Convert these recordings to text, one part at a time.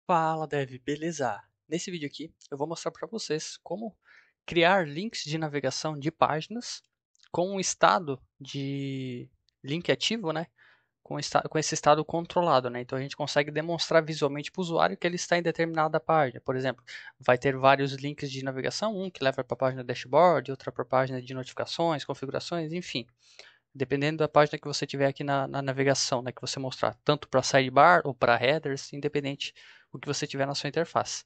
Fala, Dev, beleza? Nesse vídeo aqui eu vou mostrar para vocês como criar links de navegação de páginas com um estado de link ativo, né? Com esse estado controlado, né? Então a gente consegue demonstrar visualmente para o usuário que ele está em determinada página. Por exemplo, vai ter vários links de navegação, um que leva para a página dashboard, outra para a página de notificações, configurações, enfim. Dependendo da página que você tiver aqui na navegação, né, que você mostrar, tanto para sidebar ou para headers, independente do que você tiver na sua interface.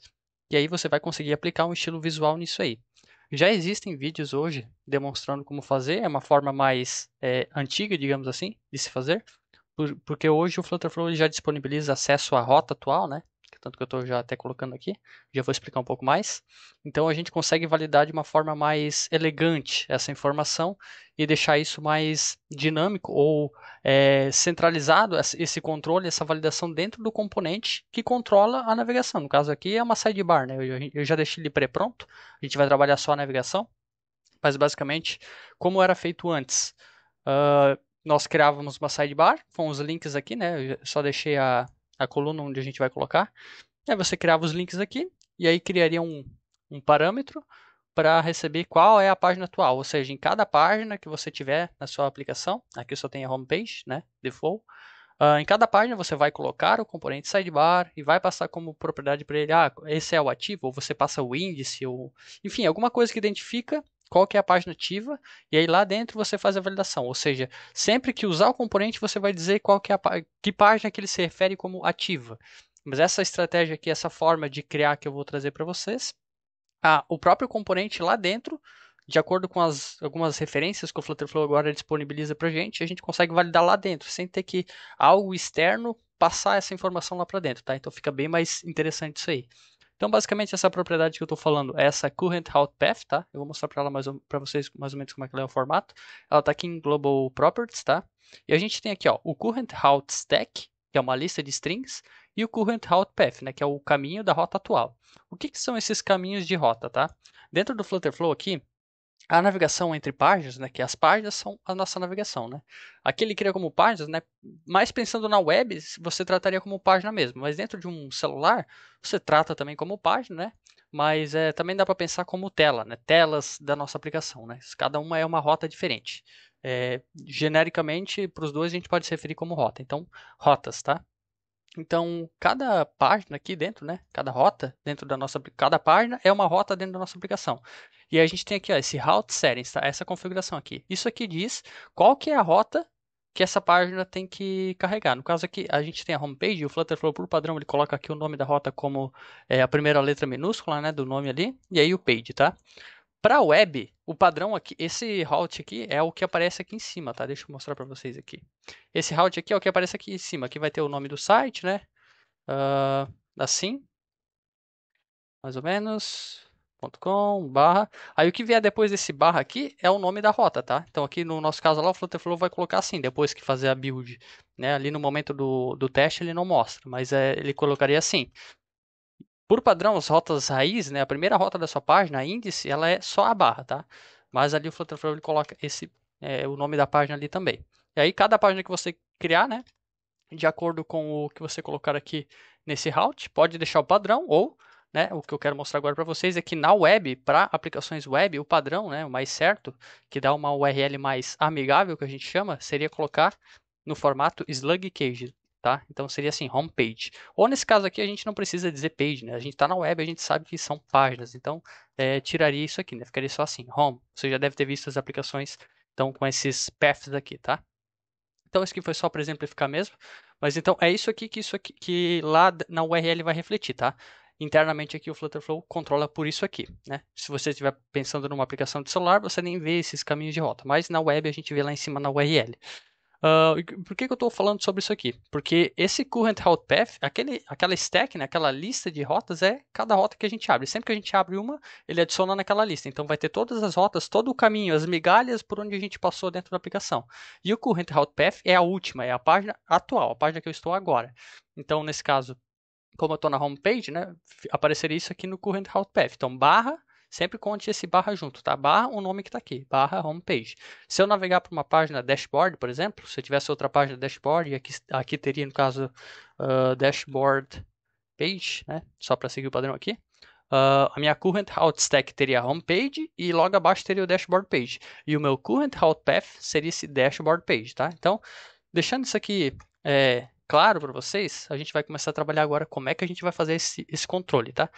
E aí você vai conseguir aplicar um estilo visual nisso aí. Já existem vídeos hoje demonstrando como fazer, é uma forma mais antiga, digamos assim, de se fazer, porque hoje o Flutterflow ele já disponibiliza acesso à rota atual, né? Tanto que eu estou já até colocando aqui, já vou explicar um pouco mais. Então a gente consegue validar de uma forma mais elegante essa informação e deixar isso mais dinâmico ou centralizado, esse controle, essa validação dentro do componente que controla a navegação. No caso aqui é uma sidebar, né? Eu já deixei ele pré-pronto, a gente vai trabalhar só a navegação, mas basicamente como era feito antes. Nós criávamos uma sidebar com os links aqui, né? Eu só deixei a coluna onde a gente vai colocar. Aí você criava os links aqui e aí criaria um parâmetro para receber qual é a página atual, ou seja, em cada página que você tiver na sua aplicação, aqui só tem a homepage, né, default, em cada página você vai colocar o componente sidebar e vai passar como propriedade para ele, esse é o ativo, ou você passa o índice, ou enfim, alguma coisa que identifica qual que é a página ativa, e aí lá dentro você faz a validação, ou seja, sempre que usar o componente você vai dizer qual que é que página que ele se refere como ativa. Mas essa estratégia aqui, essa forma de criar que eu vou trazer para vocês, o próprio componente lá dentro, de acordo com algumas referências que o Flutterflow agora disponibiliza para a gente consegue validar lá dentro, sem ter que algo externo passar essa informação lá para dentro, tá? Então fica bem mais interessante isso aí. Então, basicamente, essa propriedade que eu estou falando é essa Current Route Path, tá? Eu vou mostrar para vocês mais ou menos como é que ela é o formato. Ela está aqui em Global Properties, tá? E a gente tem aqui, ó, o Current Route Stack, que é uma lista de strings, e o Current Route Path, né, que é o caminho da rota atual. O que são esses caminhos de rota, tá? Dentro do Flutterflow aqui, a navegação entre páginas, né, que as páginas são a nossa navegação, né? Aqui ele cria como páginas, né? Mais pensando na web, você trataria como página mesmo, mas dentro de um celular, você trata também como página, né? Mas também dá para pensar como tela, né? Telas da nossa aplicação, né? Cada uma é uma rota diferente. Genericamente, para os dois a gente pode se referir como rota. Então, rotas, tá? Então, cada página aqui dentro, né? Cada rota dentro da nossa, cada página é uma rota dentro da nossa aplicação. E a gente tem aqui, ó, esse route settings, tá? Essa configuração aqui. Isso aqui diz qual que é a rota que essa página tem que carregar. No caso aqui, a gente tem a homepage, e o Flutterflow por padrão ele coloca aqui o nome da rota como a primeira letra minúscula, né, do nome ali, e aí o page, tá? Para a web, o padrão aqui, esse route aqui é o que aparece aqui em cima, tá? Deixa eu mostrar para vocês aqui. Esse route aqui é o que aparece aqui em cima. Aqui vai ter o nome do site, né? Assim, mais ou menos. .com, barra. Aí o que vier depois desse barra aqui é o nome da rota, tá? Então aqui no nosso caso lá, o Flutterflow vai colocar assim, depois que fazer a build. Né? Ali no momento do teste ele não mostra, mas ele colocaria assim. Por padrão, as rotas raiz, né? A primeira rota da sua página, a índice, ela é só a barra, tá? Mas ali o Flutterflow ele coloca o nome da página ali também. E aí cada página que você criar, né? De acordo com o que você colocar aqui nesse route, pode deixar o padrão ou, né, o que eu quero mostrar agora para vocês é que na web, para aplicações web, o padrão, né, o mais certo, que dá uma URL mais amigável, que a gente chama, seria colocar no formato slug cage, tá? Então seria assim, homepage. Ou nesse caso aqui a gente não precisa dizer page, né? A gente está na web, a gente sabe que são páginas, então tiraria isso aqui, né? Ficaria só assim, home. Você já deve ter visto as aplicações então com esses paths aqui, tá? Então, isso aqui foi só para exemplificar mesmo. Mas então, é isso aqui que lá na URL vai refletir, tá? Internamente aqui o Flutterflow controla por isso aqui, né? Se você estiver pensando numa aplicação de celular, você nem vê esses caminhos de rota. Mas na web a gente vê lá em cima na URL. Por que eu estou falando sobre isso aqui? Porque esse Current Route Path, aquela stack, né, aquela lista de rotas, é cada rota que a gente abre. Sempre que a gente abre uma, ele adiciona naquela lista. Então vai ter todas as rotas, todo o caminho, as migalhas por onde a gente passou dentro da aplicação. E o Current Route Path é a última, é a página atual, a página que eu estou agora. Então, nesse caso, como eu estou na homepage, né, apareceria isso aqui no Current Route Path. Então, barra, sempre conte esse barra junto, tá? Barra o nome que está aqui, barra homepage. Se eu navegar para uma página dashboard, por exemplo, se eu tivesse outra página dashboard, e aqui teria, no caso, dashboard page, né? Só para seguir o padrão aqui. A minha current route stack teria a home page e logo abaixo teria o dashboard page. E o meu current route path seria esse dashboard page, tá? Então, deixando isso aqui claro para vocês, a gente vai começar a trabalhar agora como é que a gente vai fazer esse controle, tá?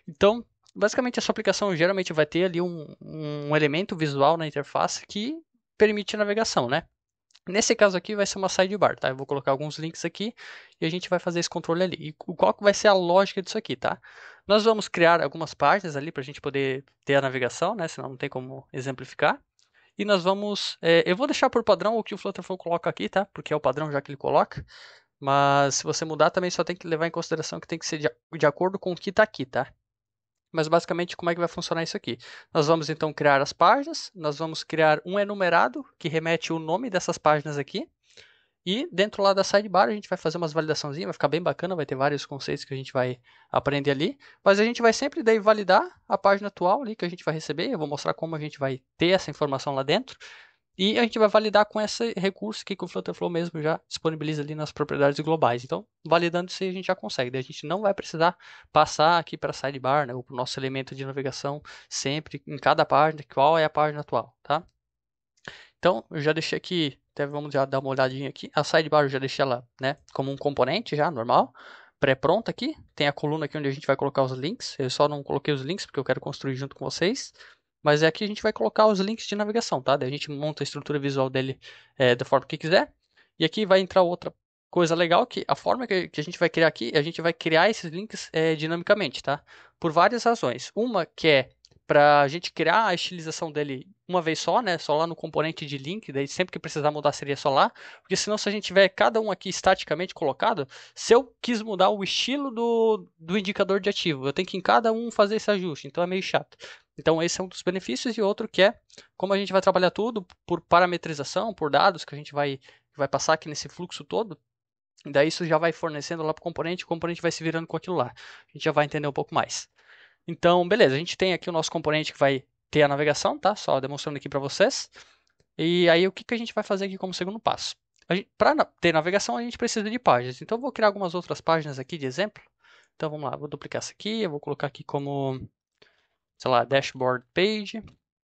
Então, basicamente a sua aplicação geralmente vai ter ali um elemento visual na interface que permite navegação, né? Nesse caso aqui vai ser uma sidebar, tá? Eu vou colocar alguns links aqui e a gente vai fazer esse controle ali. E qual que vai ser a lógica disso aqui, tá? Nós vamos criar algumas páginas ali para a gente poder ter a navegação, né? Senão não tem como exemplificar. E nós vamos... eu vou deixar por padrão o que o Flutterflow coloca aqui, tá? Porque é o padrão já que ele coloca. Mas se você mudar também só tem que levar em consideração que tem que ser de acordo com o que está aqui, tá? Mas basicamente como é que vai funcionar isso aqui? Nós vamos então criar as páginas, nós vamos criar um enumerado que remete o nome dessas páginas aqui. E dentro lá da sidebar a gente vai fazer umas validaçãozinhas, vai ficar bem bacana, vai ter vários conceitos que a gente vai aprender ali. Mas a gente vai sempre daí validar a página atual ali que a gente vai receber. Eu vou mostrar como a gente vai ter essa informação lá dentro. E a gente vai validar com esse recurso que o Flutterflow mesmo já disponibiliza ali nas propriedades globais. Então, validando isso aí a gente já consegue. Daí a gente não vai precisar passar aqui para a sidebar, né, ou para o nosso elemento de navegação sempre em cada página, qual é a página atual, tá? Então, eu já deixei aqui, até vamos já dar uma olhadinha aqui. A sidebar eu já deixei ela, né, como um componente já, normal, pré-pronta aqui. Tem a coluna aqui onde a gente vai colocar os links. Eu só não coloquei os links porque eu quero construir junto com vocês. Mas é aqui a gente vai colocar os links de navegação, tá? Daí a gente monta a estrutura visual dele da forma que quiser. E aqui vai entrar outra coisa legal, que a forma que a gente vai criar aqui, a gente vai criar esses links dinamicamente, tá? Por várias razões. Uma que é para a gente criar a estilização dele uma vez só, né? Só lá no componente de link, daí sempre que precisar mudar seria só lá. Porque senão se a gente tiver cada um aqui estaticamente colocado, se eu quis mudar o estilo do indicador de ativo, eu tenho que em cada um fazer esse ajuste, então é meio chato. Então esse é um dos benefícios e outro que é como a gente vai trabalhar tudo por parametrização, por dados que a gente vai passar aqui nesse fluxo todo. Daí isso já vai fornecendo lá para o componente vai se virando com aquilo lá. A gente já vai entender um pouco mais. Então, beleza, a gente tem aqui o nosso componente que vai ter a navegação, tá? Só demonstrando aqui para vocês. E aí o que a gente vai fazer aqui como segundo passo? Para ter navegação a gente precisa de páginas. Então eu vou criar algumas outras páginas aqui de exemplo. Então vamos lá, vou duplicar essa aqui, eu vou colocar aqui como, sei lá, dashboard page,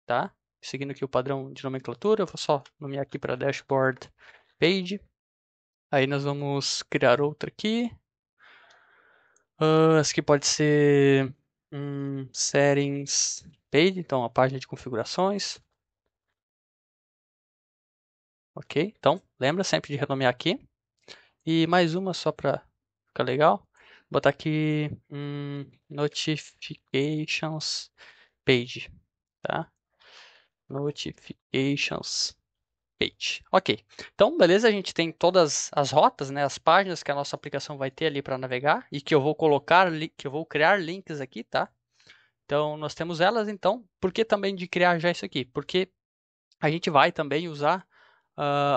tá? Seguindo aqui o padrão de nomenclatura, eu vou só nomear aqui para dashboard page. Aí nós vamos criar outra aqui. Essa aqui pode ser settings page, então a página de configurações. Ok, então lembra sempre de renomear aqui. E mais uma só para ficar legal. Vou botar aqui notifications page, tá? Notifications page. Ok. Então, beleza, a gente tem todas as rotas, né, as páginas que a nossa aplicação vai ter ali para navegar e que eu vou que eu vou criar links aqui, tá? Então, nós temos elas, então, por que também de criar já isso aqui? Porque a gente vai também usar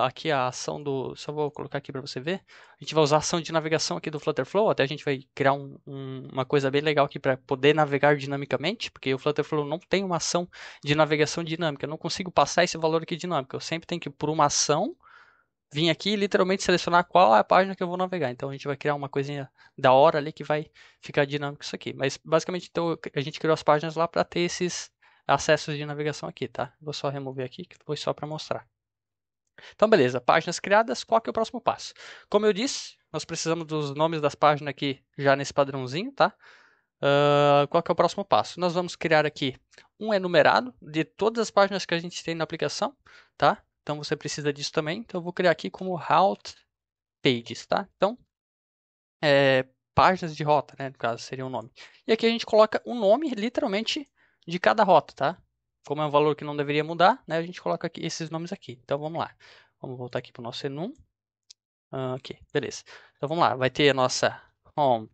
aqui a ação do... Só vou colocar aqui para você ver. A gente vai usar a ação de navegação aqui do Flutterflow. Até a gente vai criar uma coisa bem legal aqui para poder navegar dinamicamente, porque o Flutterflow não tem uma ação de navegação dinâmica. Eu não consigo passar esse valor aqui dinâmico. Eu sempre tenho que, por uma ação, vir aqui e literalmente selecionar qual é a página que eu vou navegar. Então a gente vai criar uma coisinha da hora ali que vai ficar dinâmico isso aqui. Mas basicamente então a gente criou as páginas lá para ter esses acessos de navegação aqui, tá? Vou só remover aqui, que foi só para mostrar. Então beleza, páginas criadas, qual que é o próximo passo? Como eu disse, nós precisamos dos nomes das páginas aqui já nesse padrãozinho, tá? Qual que é o próximo passo? Nós vamos criar aqui um enumerado de todas as páginas que a gente tem na aplicação, tá? Então você precisa disso também. Então eu vou criar aqui como route pages, tá? Então, páginas de rota, né? No caso, seria o nome. E aqui a gente coloca o nome, literalmente, de cada rota, tá? Como é um valor que não deveria mudar, né? A gente coloca aqui esses nomes aqui. Então vamos lá. Vamos voltar aqui para o nosso enum. Ok, beleza. Então vamos lá. Vai ter a nossa home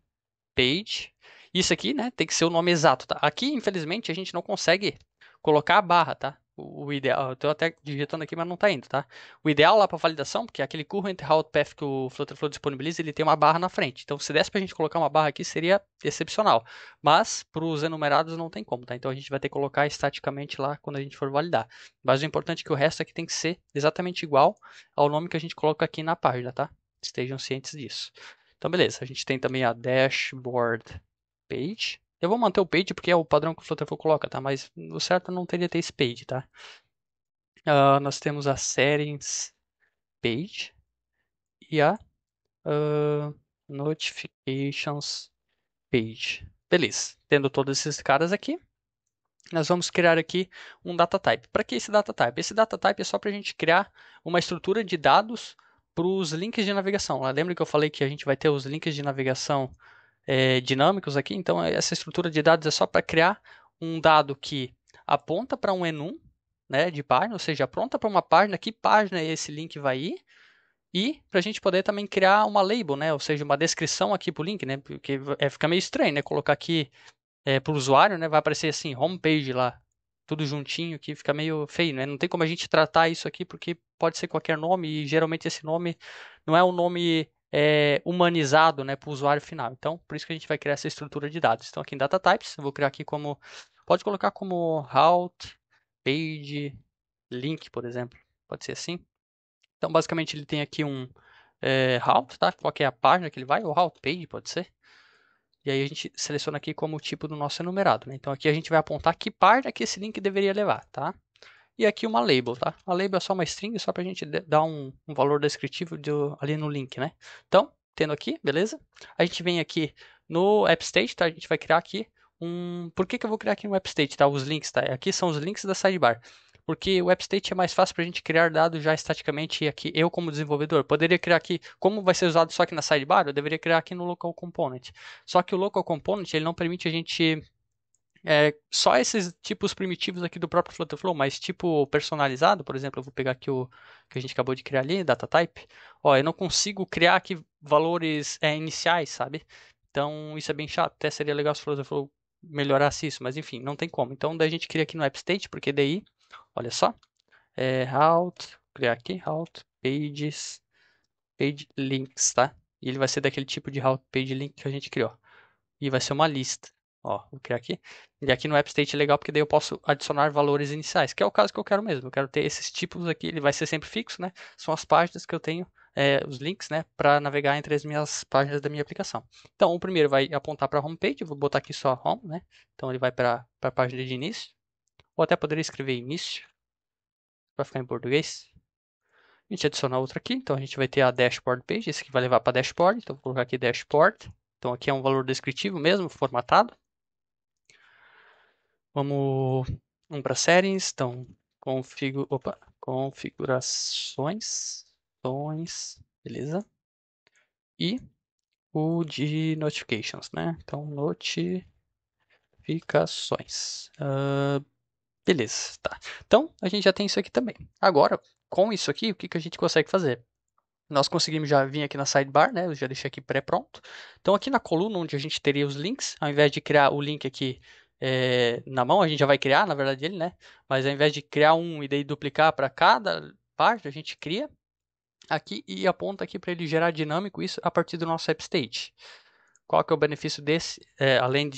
page. Isso aqui, né, tem que ser o nome exato, tá? Aqui, infelizmente, a gente não consegue colocar a barra, tá? O ideal, eu tô até digitando aqui, mas não tá indo, tá? O ideal lá para validação, porque aquele current route path que o Flutterflow disponibiliza, ele tem uma barra na frente. Então, se desse pra gente colocar uma barra aqui, seria excepcional. Mas, para os enumerados, não tem como, tá? Então, a gente vai ter que colocar estaticamente lá quando a gente for validar. Mas o importante é que o resto aqui tem que ser exatamente igual ao nome que a gente coloca aqui na página, tá? Estejam cientes disso. Então, beleza. A gente tem também a dashboard page. Eu vou manter o page porque é o padrão que o Flutterflow coloca, tá? Mas o certo não teria ter esse page, tá? Nós temos a settings page e a notifications page. Beleza. Tendo todos esses caras aqui, nós vamos criar aqui um data type. Para que esse data type? Esse data type é só para a gente criar uma estrutura de dados para os links de navegação. Lembra que eu falei que a gente vai ter os links de navegação dinâmicos aqui? Então, essa estrutura de dados é só para criar um dado que aponta para um enum, né, de página, ou seja, aponta para uma página, que página esse link vai ir, e para a gente poder também criar uma label, né, ou seja, uma descrição aqui para o link, né, porque fica meio estranho, né, colocar aqui para o usuário, né, vai aparecer assim, homepage lá, tudo juntinho, que fica meio feio, né? Não tem como a gente tratar isso aqui, porque pode ser qualquer nome, e geralmente esse nome não é um nome humanizado, né, para o usuário final. Então, por isso que a gente vai criar essa estrutura de dados. Então, aqui em Data Types, eu vou criar aqui como, pode colocar como route, page, link, por exemplo. Pode ser assim. Então, basicamente, ele tem aqui um route, tá? Qual que é a página que ele vai, ou route page, pode ser. E aí a gente seleciona aqui como o tipo do nosso enumerado, né? Então aqui a gente vai apontar que página que esse link deveria levar, tá? E aqui uma label, tá? A label é só uma string, só para a gente dar um valor descritivo ali no link, né? Então, tendo aqui, beleza? A gente vem aqui no AppState, tá? A gente vai criar aqui Por que eu vou criar aqui no AppState, tá? Os links, tá? Aqui são os links da sidebar. Porque o AppState é mais fácil para a gente criar dados já estaticamente aqui. Eu, como desenvolvedor, poderia criar aqui, como vai ser usado só aqui na sidebar, eu deveria criar aqui no Local Component. Só que o Local Component, ele não permite a gente só esses tipos primitivos aqui do próprio Flutterflow, mas tipo personalizado, por exemplo, eu vou pegar aqui o que a gente acabou de criar ali, data type. Ó, eu não consigo criar aqui valores iniciais, sabe? Então isso é bem chato. Até seria legal se o Flutterflow melhorasse isso, mas enfim, não tem como. Então daí a gente cria aqui no AppState, porque daí, olha só, route, criar aqui, route pages, page links, tá? E ele vai ser daquele tipo de route page link que a gente criou. E vai ser uma lista. Ó, vou criar aqui. E aqui no AppState é legal porque daí eu posso adicionar valores iniciais, que é o caso que eu quero mesmo. Eu quero ter esses tipos aqui, ele vai ser sempre fixo, né? São as páginas que eu tenho, os links, né? Para navegar entre as minhas páginas da minha aplicação. Então, o primeiro vai apontar para a homepage, eu vou botar aqui só home, né? Então, ele vai para a página de início. Ou até poderia escrever início, para ficar em português. A gente adiciona outra aqui, então a gente vai ter a dashboard page, esse aqui vai levar para dashboard, então vou colocar aqui dashboard. Então aqui é um valor descritivo mesmo, formatado. Vamos para settings, então configurações, beleza? E o de notifications, né? Então notificações. Beleza, tá. Então a gente já tem isso aqui também. Agora, com isso aqui, o que a gente consegue fazer? Nós conseguimos já vir aqui na sidebar, né? Eu já deixei aqui pré-pronto. Então aqui na coluna onde a gente teria os links, ao invés de criar o link aqui na mão, a gente já vai criar, na verdade, ele, né? Mas ao invés de criar um e daí duplicar para cada página, a gente cria aqui e aponta aqui para ele gerar dinâmico isso a partir do nosso AppState. Qual que é o benefício desse? Além do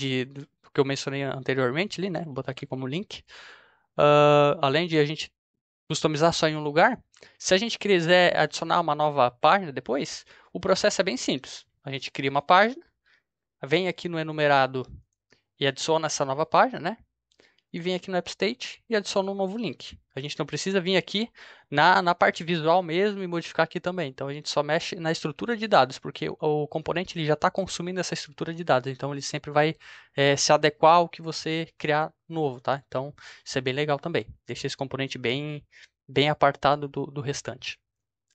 que eu mencionei anteriormente ali, né? Vou botar aqui como link. Além de a gente customizar só em um lugar, se a gente quiser adicionar uma nova página depois, o processo é bem simples. A gente cria uma página, vem aqui no enumerado e adiciona essa nova página, né? E vem aqui no AppState e adiciona um novo link. A gente não precisa vir aqui na parte visual mesmo e modificar aqui também. Então a gente só mexe na estrutura de dados, porque o componente ele já está consumindo essa estrutura de dados. Então ele sempre vai se adequar ao que você criar novo, tá? Então isso é bem legal também. Deixa esse componente bem apartado do restante.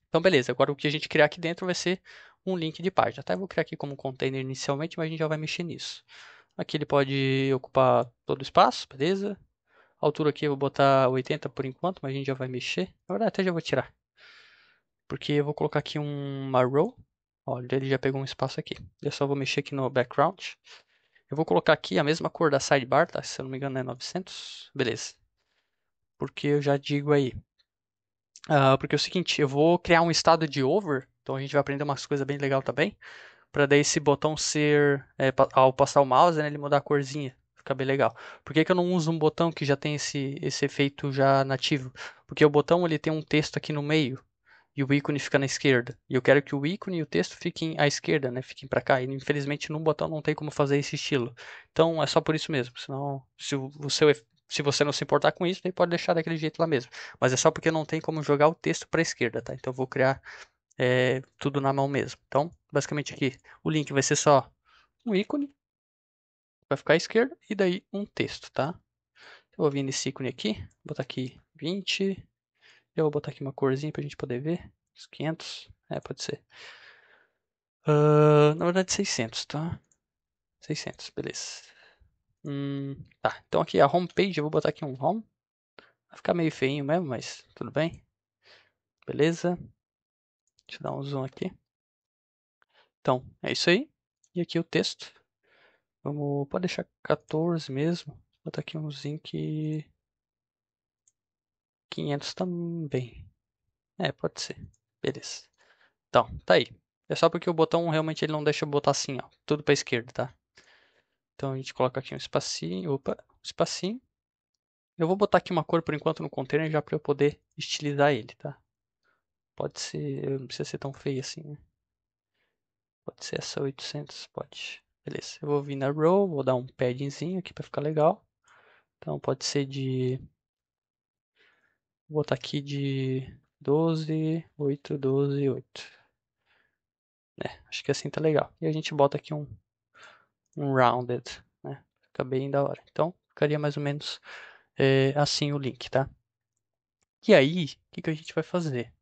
Então beleza, agora o que a gente criar aqui dentro vai ser um link de página. Tá? Eu vou criar aqui como container inicialmente, mas a gente já vai mexer nisso. Aqui ele pode ocupar todo o espaço, beleza? A altura aqui eu vou botar 80 por enquanto, mas a gente já vai mexer. Na verdade, até já vou tirar. Porque eu vou colocar aqui uma row. Olha, ele já pegou um espaço aqui. Eu só vou mexer aqui no background. Eu vou colocar aqui a mesma cor da sidebar, tá? Se eu não me engano é 900. Beleza. Porque eu já digo aí. Porque é o seguinte, eu vou criar um estado de over. Então a gente vai aprender umas coisas bem legal também. Para daí esse botão ser, ao passar o mouse, né, ele mudar a corzinha. Fica bem legal. Por que eu não uso um botão que já tem esse efeito já nativo? Porque o botão ele tem um texto aqui no meio. e o ícone fica na esquerda. E eu quero que o ícone e o texto fiquem à esquerda, né? Fiquem para cá. E infelizmente no botão não tem como fazer esse estilo. Então é só por isso mesmo. Senão, se você não se importar com isso, daí pode deixar daquele jeito lá mesmo. Mas é só porque não tem como jogar o texto para a esquerda, tá? Então eu vou criar tudo na mão mesmo. Então, basicamente aqui, o link vai ser só um ícone, vai ficar à esquerda, e daí um texto, tá? Eu vou vir nesse ícone aqui, botar aqui 20. Eu vou botar aqui uma corzinha pra gente poder ver. 500, pode ser. Na verdade 600, tá? 600, beleza. Tá, então aqui a homepage, eu vou botar aqui um home. Vai ficar meio feinho mesmo, mas tudo bem. Beleza. Deixa eu dar um zoom aqui. Então, é isso aí. E aqui o texto. Pode deixar 14 mesmo. Vou botar aqui um zinc 500 também. Pode ser. Beleza. Então, tá aí. É só porque o botão realmente ele não deixa eu botar assim, ó. Tudo pra esquerda, tá? Então a gente coloca aqui um espacinho. Opa, um espacinho. Eu vou botar aqui uma cor por enquanto no container já para eu poder estilizar ele, tá? Pode ser, não precisa ser tão feio assim, né? Pode ser essa 800, pode. Beleza, eu vou vir na row, vou dar um paddingzinho aqui para ficar legal. Então pode ser vou botar aqui de 12, 8, 12, 8. Acho que assim tá legal. E a gente bota aqui um rounded, né? Fica bem da hora. Então ficaria mais ou menos assim o link, tá? E aí, o que a gente vai fazer?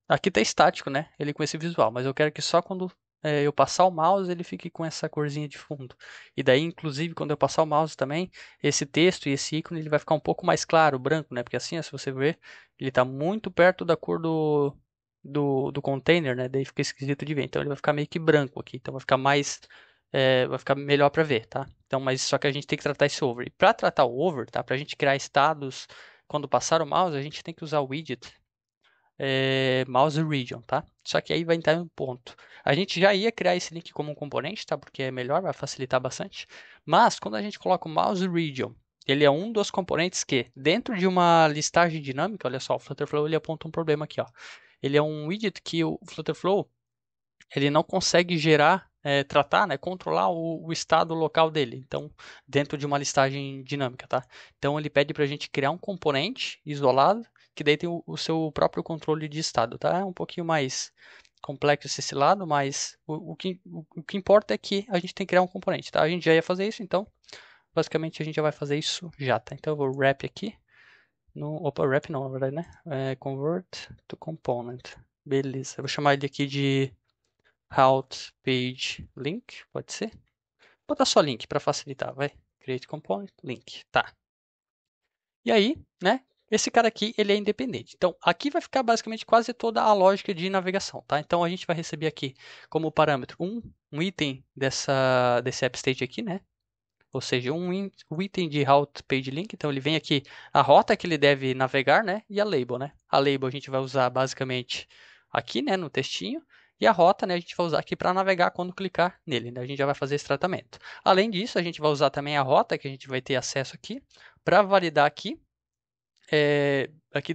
Aqui tá estático, né? Ele com esse visual, mas eu quero que só quando eu passar o mouse ele fique com essa corzinha de fundo. E daí, inclusive, quando eu passar o mouse também, esse texto e esse ícone ele vai ficar um pouco mais claro, branco, né? Porque assim, se você ver, ele está muito perto da cor do container, né? Daí fica esquisito de ver. Então ele vai ficar meio que branco aqui. Então vai ficar vai ficar melhor para ver, tá? Então, mas só que a gente tem que tratar esse over. E para tratar o over, tá? Para a gente criar estados quando passar o mouse, a gente tem que usar o widget mouse region, tá? Só que aí vai entrar um ponto. A gente já ia criar esse link como um componente, tá? Porque é melhor, vai facilitar bastante. Mas quando a gente coloca o mouse region, ele é um dos componentes que, dentro de uma listagem dinâmica, olha só, o Flutterflow ele aponta um problema aqui, ó. Ele é um widget que o Flutterflow ele não consegue gerar, tratar, né, controlar o estado local dele. Então, dentro de uma listagem dinâmica, tá? Então, ele pede para a gente criar um componente isolado que daí tem o seu próprio controle de estado, tá? É um pouquinho mais complexo esse lado, mas o que importa é que a gente tem que criar um componente, tá? A gente já ia fazer isso, então, basicamente, a gente já vai fazer isso já, tá? Então, eu vou wrap aqui. Opa, wrap não, na verdade, né? Convert to component. Beleza. Eu vou chamar ele aqui de route page link, pode ser? Vou botar só link para facilitar, vai. Create component, link, tá. E aí, né? Esse cara aqui, ele é independente. Então, aqui vai ficar basicamente quase toda a lógica de navegação, tá? Então, a gente vai receber aqui como parâmetro um item desse app state aqui, né? Ou seja, um item de route page link. Então, ele vem aqui a rota que ele deve navegar, né? E a label, né? A label a gente vai usar basicamente aqui, né? No textinho. E a rota, né? A gente vai usar aqui para navegar quando clicar nele, né? A gente já vai fazer esse tratamento. Além disso, a gente vai usar também a rota que a gente vai ter acesso aqui para validar aqui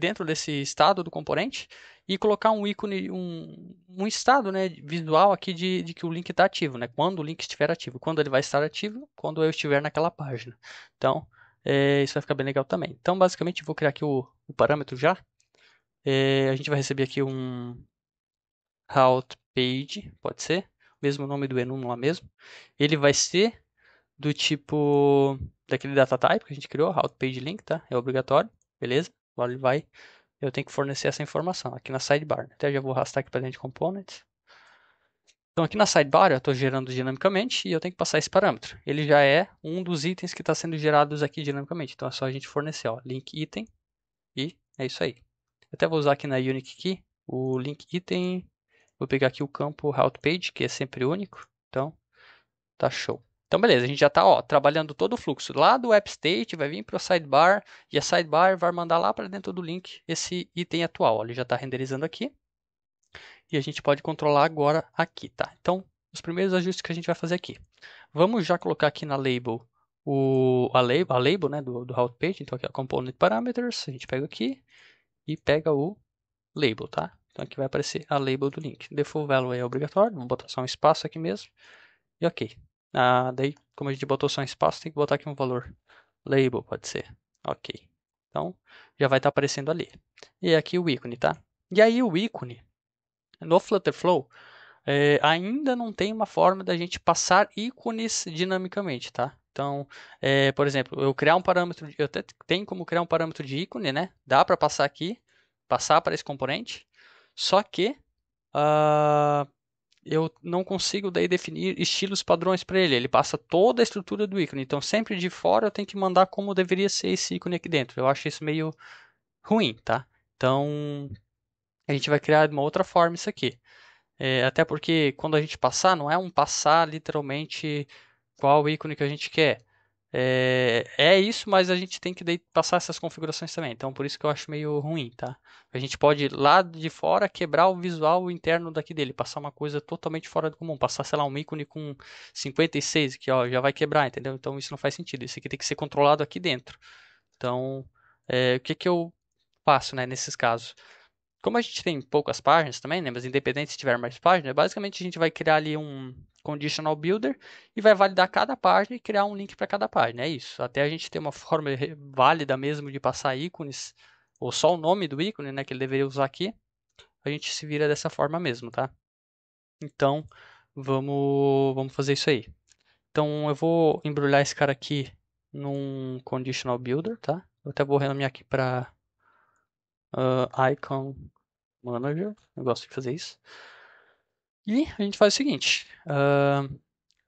dentro desse estado do componente e colocar um ícone, um estado, né, visual aqui de que o link está ativo, né? Quando o link estiver ativo, quando ele vai estar ativo, quando eu estiver naquela página. Então, isso vai ficar bem legal também. Então, basicamente, vou criar aqui o parâmetro já. A gente vai receber aqui um route page, pode ser, mesmo nome do enum lá mesmo. Ele vai ser do tipo daquele data type que a gente criou, route page link, tá? É obrigatório, beleza? Agora ele vai eu tenho que fornecer essa informação aqui na sidebar. Até já vou arrastar aqui para dentro de components. Então aqui na sidebar eu estou gerando dinamicamente e eu tenho que passar esse parâmetro. Ele já é um dos itens que está sendo gerados aqui dinamicamente. Então é só a gente fornecer, ó, link item e é isso aí. Eu até vou usar aqui na Unique Key o link item. Vou pegar aqui o campo route page, que é sempre único. Então tá show. Então, beleza, a gente já está trabalhando todo o fluxo. Lá do app state vai vir para o sidebar e a sidebar vai mandar lá para dentro do link esse item atual. Ó, ele já está renderizando aqui e a gente pode controlar agora aqui, tá? Então, os primeiros ajustes que a gente vai fazer aqui. Vamos já colocar aqui na label a label né, do route page. Então, aqui é component parameters. A gente pega aqui e pega o label, tá? Então aqui vai aparecer a label do link. Default value é obrigatório, vou botar só um espaço aqui mesmo. E ok. Daí, como a gente botou só um espaço, tem que botar aqui um valor. Label pode ser. Ok. Então, já vai estar aparecendo ali. E aqui o ícone, tá? E aí o ícone, no Flutterflow, ainda não tem uma forma da gente passar ícones dinamicamente, tá? Então, por exemplo, eu criar um parâmetro, eu até tenho como criar um parâmetro de ícone, né? Dá para passar aqui, passar para esse componente, só que eu não consigo daí definir estilos padrões para ele. Ele passa toda a estrutura do ícone. Então, sempre de fora eu tenho que mandar como deveria ser esse ícone aqui dentro. Eu acho isso meio ruim, tá? Então, a gente vai criar de uma outra forma isso aqui. Até porque quando a gente passar, não é um passar literalmente qual ícone que a gente quer. É isso, mas a gente tem que daí passar essas configurações também. Então, por isso que eu acho meio ruim, tá? A gente pode, lá de fora, quebrar o visual interno daqui dele. Passar uma coisa totalmente fora do comum. Passar, sei lá, um ícone com 56, que ó, já vai quebrar, entendeu? Então, isso não faz sentido. Isso aqui tem que ser controlado aqui dentro. Então, o que que eu faço, né, nesses casos? Como a gente tem poucas páginas também, né, mas independente se tiver mais páginas, basicamente a gente vai criar ali um conditional builder e vai validar cada página e criar um link para cada página. É isso. Até a gente ter uma forma válida mesmo de passar ícones, ou só o nome do ícone, né, que ele deveria usar aqui, a gente se vira dessa forma mesmo, tá? Então, vamos fazer isso aí. Então, eu vou embrulhar esse cara aqui num conditional builder, tá? Eu até vou renomear aqui para icon manager. Eu gosto de fazer isso. E a gente faz o seguinte: a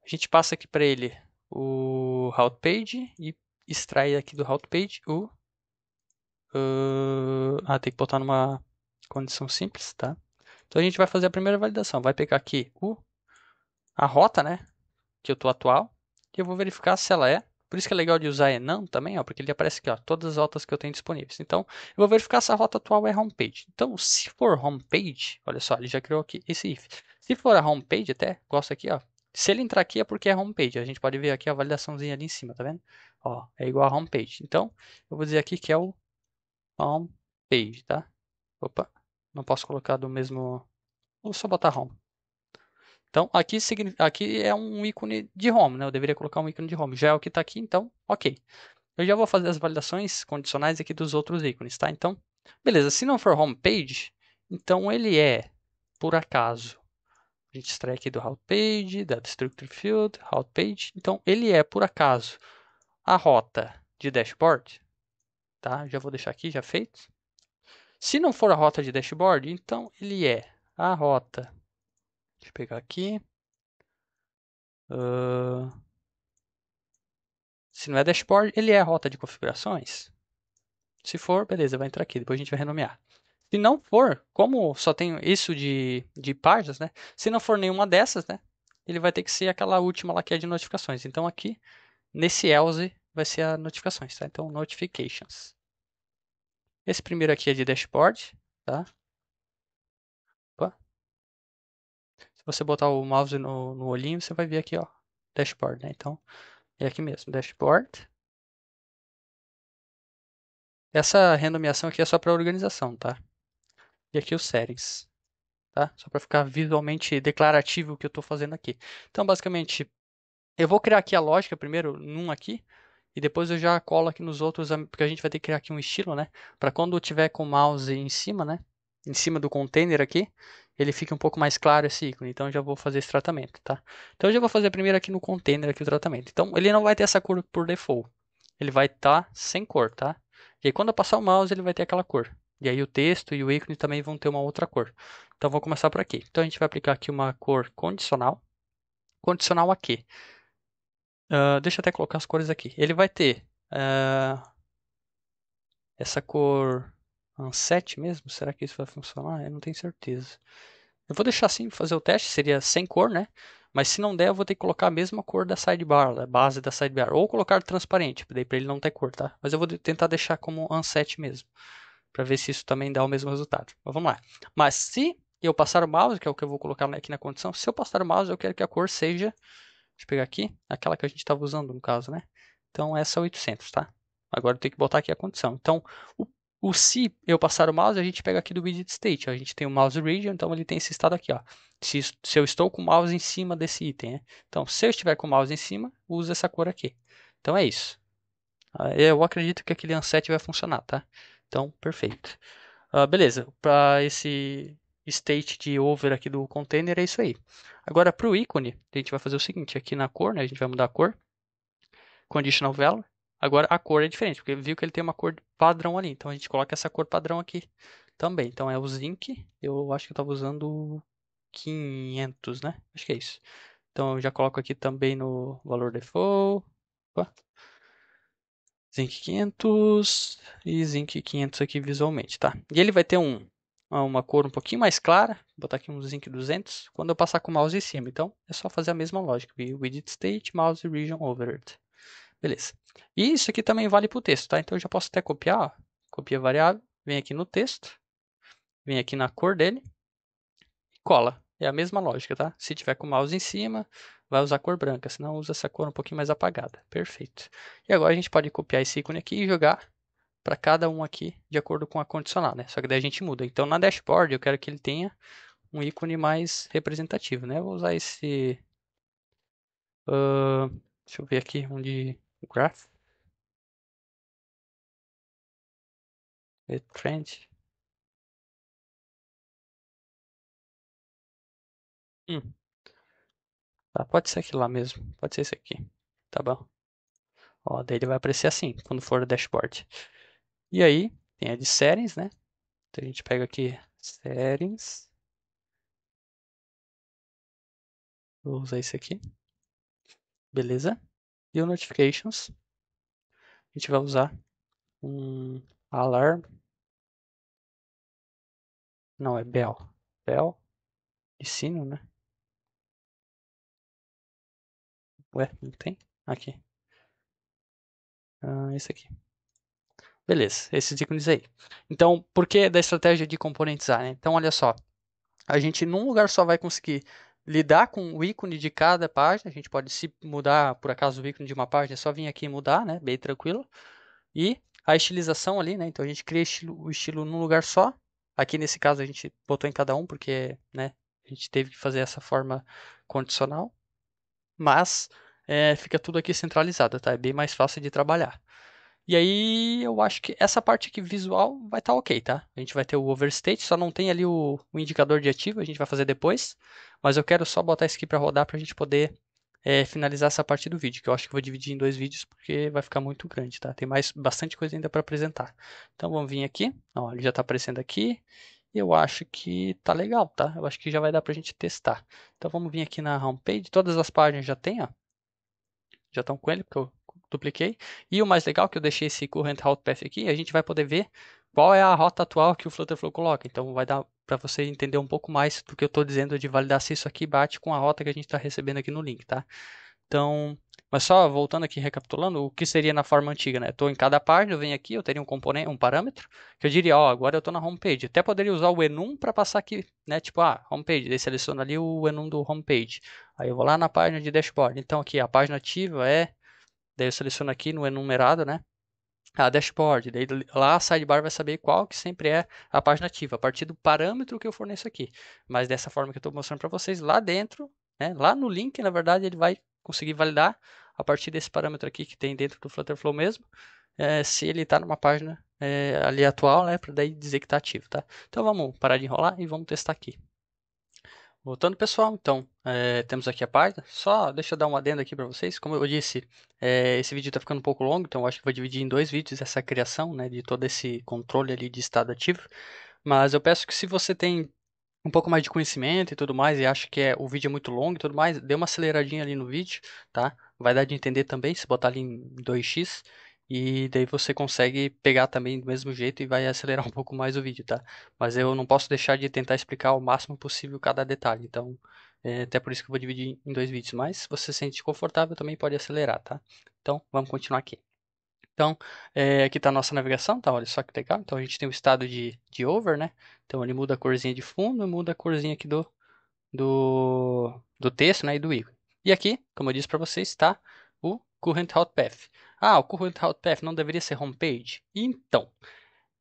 gente passa aqui para ele o route page e extrai aqui do route page o. Tem que botar numa condição simples, tá? Então a gente vai fazer a primeira validação. Vai pegar aqui a rota, né? Que eu tô atual. E eu vou verificar se ela é. Por isso que é legal de usar enum também, ó, porque ele aparece aqui, ó, todas as rotas que eu tenho disponíveis. Então, eu vou verificar se a rota atual é homepage. Então, se for homepage, olha só, ele já criou aqui esse if. Se for a homepage, até, gosto aqui, ó. Se ele entrar aqui é porque é homepage. A gente pode ver aqui a validaçãozinha ali em cima, tá vendo? Ó, é igual a homepage. Então, eu vou dizer aqui que é o homepage, tá? Opa, não posso colocar do mesmo... Vou só botar home. Então, aqui é um ícone de home, né? Eu deveria colocar um ícone de home. Já é o que está aqui, então, ok. Eu já vou fazer as validações condicionais aqui dos outros ícones, tá? Então, beleza. Se não for homepage, então ele é, por acaso, a gente extrai aqui do route page, da destructor field, route page. Então, ele é, por acaso, a rota de dashboard, tá? Já vou deixar aqui, já feito. Se não for a rota de dashboard, então ele é a rota. Deixa eu pegar aqui. Se não é dashboard, ele é a rota de configurações. Se for, beleza, vai entrar aqui. Depois a gente vai renomear. Se não for, como só tem isso de páginas, né? Se não for nenhuma dessas, né? Ele vai ter que ser aquela última lá que é de notificações. Então aqui, nesse else, vai ser a notificações, tá? Então, notifications. Esse primeiro aqui é de dashboard, tá? Opa. Se você botar o mouse no olhinho, você vai ver aqui, ó, dashboard, né? Então, é aqui mesmo, dashboard. Essa renomeação aqui é só para organização, tá? E aqui os settings, tá? Só para ficar visualmente declarativo o que eu estou fazendo aqui. Então, basicamente, eu vou criar aqui a lógica primeiro num aqui, e depois eu já colo aqui nos outros, porque a gente vai ter que criar aqui um estilo, né? Para quando eu tiver com o mouse em cima, né? Em cima do container aqui, ele fique um pouco mais claro esse ícone. Então, eu já vou fazer esse tratamento, tá? Então, eu já vou fazer primeiro aqui no container aqui o tratamento. Então, ele não vai ter essa cor por default. Ele vai estar sem cor, tá? E aí, quando eu passar o mouse, ele vai ter aquela cor. E aí, o texto e o ícone também vão ter uma outra cor. Então, vou começar por aqui. Então, a gente vai aplicar aqui uma cor condicional. Condicional a quê? Deixa eu até colocar as cores aqui. Ele vai ter essa cor Unset mesmo? Será que isso vai funcionar? Eu não tenho certeza. Eu vou deixar assim, fazer o teste, seria sem cor, né? Mas se não der, eu vou ter que colocar a mesma cor da sidebar, a base da sidebar. Ou colocar transparente, daí para ele não ter cor, tá? Mas eu vou tentar deixar como Unset mesmo, para ver se isso também dá o mesmo resultado. Mas vamos lá. Mas se eu passar o mouse, que é o que eu vou colocar aqui na condição, se eu passar o mouse, eu quero que a cor seja, deixa eu pegar aqui, aquela que a gente estava usando no caso, né? Então essa é 800, tá? Agora eu tenho que botar aqui a condição. Então, O se eu passar o mouse, a gente pega aqui do widget state. A gente tem o mouse region, então ele tem esse estado aqui, ó. Se eu estou com o mouse em cima desse item, né? Então, se eu estiver com o mouse em cima, usa essa cor aqui. Então é isso. Eu acredito que aquele unset vai funcionar, tá? Então, perfeito. Beleza, para esse state de over aqui do container é isso aí. Agora, para o ícone, a gente vai fazer o seguinte, aqui na cor, né? A gente vai mudar a cor. Conditional value. Agora a cor é diferente, porque viu que ele tem uma cor padrão ali. Então a gente coloca essa cor padrão aqui também. Então é o zinc. Eu acho que eu estava usando 500, né? Acho que é isso. Então eu já coloco aqui também no valor default. Opa. Zinc 500 e Zinc 500 aqui visualmente, tá? E ele vai ter uma cor um pouquinho mais clara. Vou botar aqui um Zinc 200 quando eu passar com o mouse em cima. Então é só fazer a mesma lógica. Widget state, mouse region overed. Beleza. E isso aqui também vale para o texto, tá? Então eu já posso até copiar, ó. Copia a variável, vem aqui no texto, vem aqui na cor dele e cola. É a mesma lógica, tá? Se tiver com o mouse em cima, vai usar cor branca, senão usa essa cor um pouquinho mais apagada. Perfeito. E agora a gente pode copiar esse ícone aqui e jogar para cada um aqui de acordo com a condicional, né? Só que daí a gente muda. Então na dashboard eu quero que ele tenha um ícone mais representativo, né? Eu vou usar esse... deixa eu ver aqui, um de graph. Trend. Hum. Tá, pode ser aquilo lá mesmo. Pode ser esse aqui. Tá bom. Ó, daí ele vai aparecer assim, quando for o dashboard. E aí, tem a de settings, né? Então a gente pega aqui settings. Vou usar esse aqui. Beleza. E o notifications. A gente vai usar um alarm. Não, é bell. Bell de sino, né? Ué, não tem? Aqui. Esse aqui. Beleza, esses ícones aí. Então, por que da estratégia de componentizar, né? Então, olha só. A gente num lugar só vai conseguir lidar com o ícone de cada página. A gente pode se mudar por acaso o ícone de uma página, é só vir aqui e mudar, né? Bem tranquilo. E a estilização ali, né? Então a gente cria o estilo num lugar só. Aqui nesse caso a gente botou em cada um porque, né? A gente teve que fazer essa forma condicional. Mas fica tudo aqui centralizado, tá? É bem mais fácil de trabalhar. E aí eu acho que essa parte aqui visual vai estar ok, tá? A gente vai ter o overstate, só não tem ali o indicador de ativo, a gente vai fazer depois. Mas eu quero só botar isso aqui para rodar para a gente poder finalizar essa parte do vídeo, que eu acho que eu vou dividir em dois vídeos porque vai ficar muito grande, tá? Tem bastante coisa ainda para apresentar. Então vamos vir aqui, ó, ele já está aparecendo aqui. Eu acho que tá legal, tá? Eu acho que já vai dar para a gente testar. Então vamos vir aqui na homepage, todas as páginas já tem, ó, já estão com ele, porque eu dupliquei. E o mais legal é que eu deixei esse current route path aqui, a gente vai poder ver qual é a rota atual que o Flutterflow coloca. Então vai dar para você entender um pouco mais do que eu estou dizendo de validar se isso aqui bate com a rota que a gente está recebendo aqui no link, tá? Então, mas só voltando aqui, recapitulando, o que seria na forma antiga, né? Estou em cada página, eu venho aqui, eu teria um componente, um parâmetro, que eu diria, ó, agora eu estou na homepage. Até poderia usar o enum para passar aqui, né? Tipo, homepage, daí seleciona ali o enum do homepage. Aí eu vou lá na página de dashboard. Então aqui, a página ativa daí eu seleciono aqui no enumerado, né? A dashboard. Daí lá a sidebar vai saber qual que sempre é a página ativa, a partir do parâmetro que eu forneço aqui. Mas dessa forma que eu estou mostrando para vocês, lá dentro, né? Lá no link, na verdade, ele vai conseguir validar a partir desse parâmetro aqui que tem dentro do Flutterflow mesmo, se ele está numa página ali atual, né? Para daí dizer que está ativo, tá? Então vamos parar de enrolar e vamos testar aqui. Voltando, pessoal, então, temos aqui a página. Só deixa eu dar uma adenda aqui para vocês. Como eu disse, esse vídeo está ficando um pouco longo, então eu acho que vou dividir em dois vídeos essa criação, né, de todo esse controle ali de estado ativo. Mas eu peço que se você tem um pouco mais de conhecimento e tudo mais, e acha que o vídeo é muito longo e tudo mais, dê uma aceleradinha ali no vídeo, tá? Vai dar de entender também, se botar ali em 2x, e daí você consegue pegar também do mesmo jeito e vai acelerar um pouco mais o vídeo, tá? Mas eu não posso deixar de tentar explicar o máximo possível cada detalhe, então, até por isso que eu vou dividir em dois vídeos, mas se você se sente confortável também pode acelerar, tá? Então, vamos continuar aqui. Então, aqui está a nossa navegação, tá? Olha só que legal. Então, a gente tem o estado de over, né? Então, ele muda a corzinha de fundo e muda a corzinha aqui do texto, né? E do ícone. E aqui, como eu disse para vocês, está o current route path. O current route path não deveria ser homepage? Então,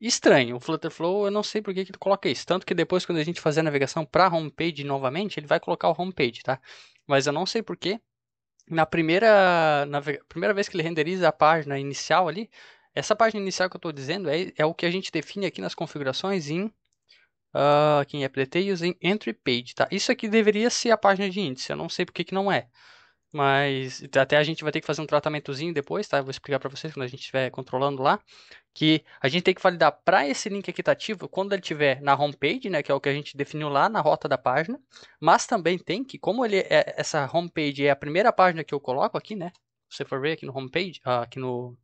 estranho. O Flutterflow, eu não sei por que ele coloca isso. Tanto que depois, quando a gente fazer a navegação para a homepage novamente, ele vai colocar o homepage, tá? Mas eu não sei por que. Primeira vez que ele renderiza a página inicial ali, essa página inicial que eu estou dizendo é o que a gente define aqui nas configurações aqui em App Details, em Entry Page, tá? Isso aqui deveria ser a página de índice, eu não sei por que que não é. Mas até a gente vai ter que fazer um tratamentozinho depois, tá? Eu vou explicar para vocês quando a gente estiver controlando lá. Que a gente tem que validar para esse link aqui tá ativo quando ele estiver na homepage, né? Que é o que a gente definiu lá na rota da página. Mas também tem que, como essa homepage é a primeira página que eu coloco aqui, né? Se você for ver aqui no homepage, aqui no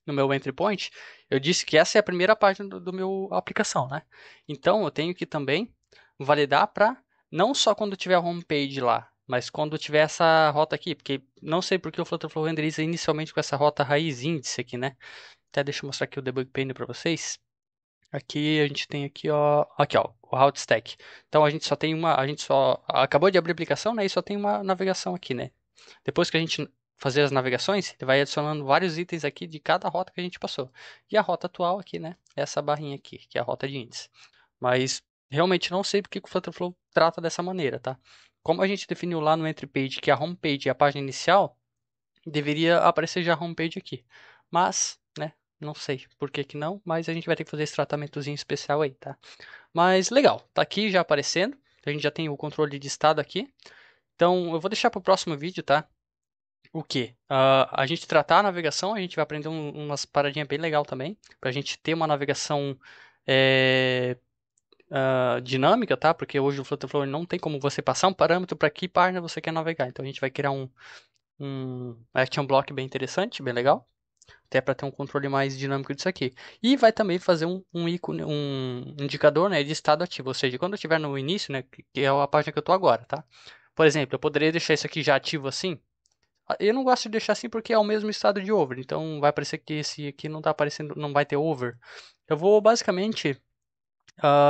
meu entry point, eu disse que essa é a primeira página do meu aplicação, né? Então eu tenho que também validar para não só quando tiver a homepage lá, mas quando tiver essa rota aqui, porque não sei porque o Flutterflow renderiza inicialmente com essa rota raiz índice aqui, né? Até deixa eu mostrar aqui o debug pane para vocês. Aqui a gente tem aqui ó, o route stack. Então a gente só tem a gente só acabou de abrir a aplicação, né? E só tem uma navegação aqui, né? Depois que a gente fazer as navegações, ele vai adicionando vários itens aqui de cada rota que a gente passou. E a rota atual aqui, né? É essa barrinha aqui, que é a rota de índice. Mas realmente não sei porque o Flutterflow trata dessa maneira, tá? Como a gente definiu lá no entry page que a homepage é a página inicial, deveria aparecer já a homepage aqui. Mas, né? Não sei por que que não, mas a gente vai ter que fazer esse tratamentozinho especial aí, tá? Mas legal, tá aqui já aparecendo. A gente já tem o controle de estado aqui. Então, eu vou deixar para o próximo vídeo, tá? O que? A gente tratar a navegação, a gente vai aprender umas paradinhas bem legal também, para a gente ter uma navegação é, dinâmica, tá? Porque hoje o Flutterflow não tem como você passar um parâmetro para que página você quer navegar. Então a gente vai criar um action block bem interessante, bem legal, até para ter um controle mais dinâmico disso aqui. E vai também fazer um ícone, um indicador, né, de estado ativo, ou seja, quando eu estiver no início, né, que é a página que eu estou agora, tá? Por exemplo, eu poderia deixar isso aqui já ativo assim. Eu não gosto de deixar assim porque é o mesmo estado de over, então vai parecer que esse aqui não tá aparecendo, não vai ter over. Eu vou basicamente,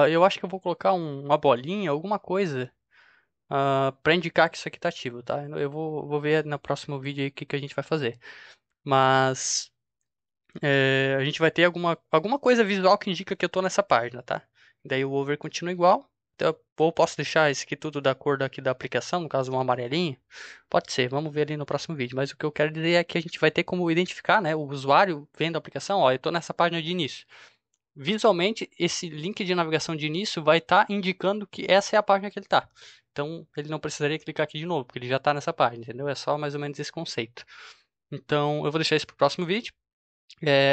eu acho que eu vou colocar uma bolinha, alguma coisa, para indicar que isso aqui tá ativo, tá? Eu vou ver no próximo vídeo aí o que, que a gente vai fazer. Mas a gente vai ter alguma coisa visual que indica que eu tô nessa página, tá? Daí o over continua igual. Então, ou posso deixar esse aqui tudo da cor daqui da aplicação, no caso um amarelinho. Pode ser, vamos ver ali no próximo vídeo. Mas o que eu quero dizer é que a gente vai ter como identificar, né, o usuário vendo a aplicação, ó, eu estou nessa página de início. Visualmente, esse link de navegação de início vai estar indicando que essa é a página que ele está. Então, ele não precisaria clicar aqui de novo, porque ele já está nessa página, entendeu? É só mais ou menos esse conceito. Então, eu vou deixar isso para o próximo vídeo.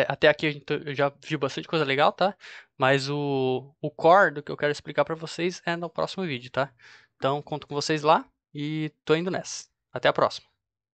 Até aqui eu já vi bastante coisa legal, tá? Mas o core do que eu quero explicar para vocês é no próximo vídeo, tá? Então, conto com vocês lá e tô indo nessa. Até a próxima.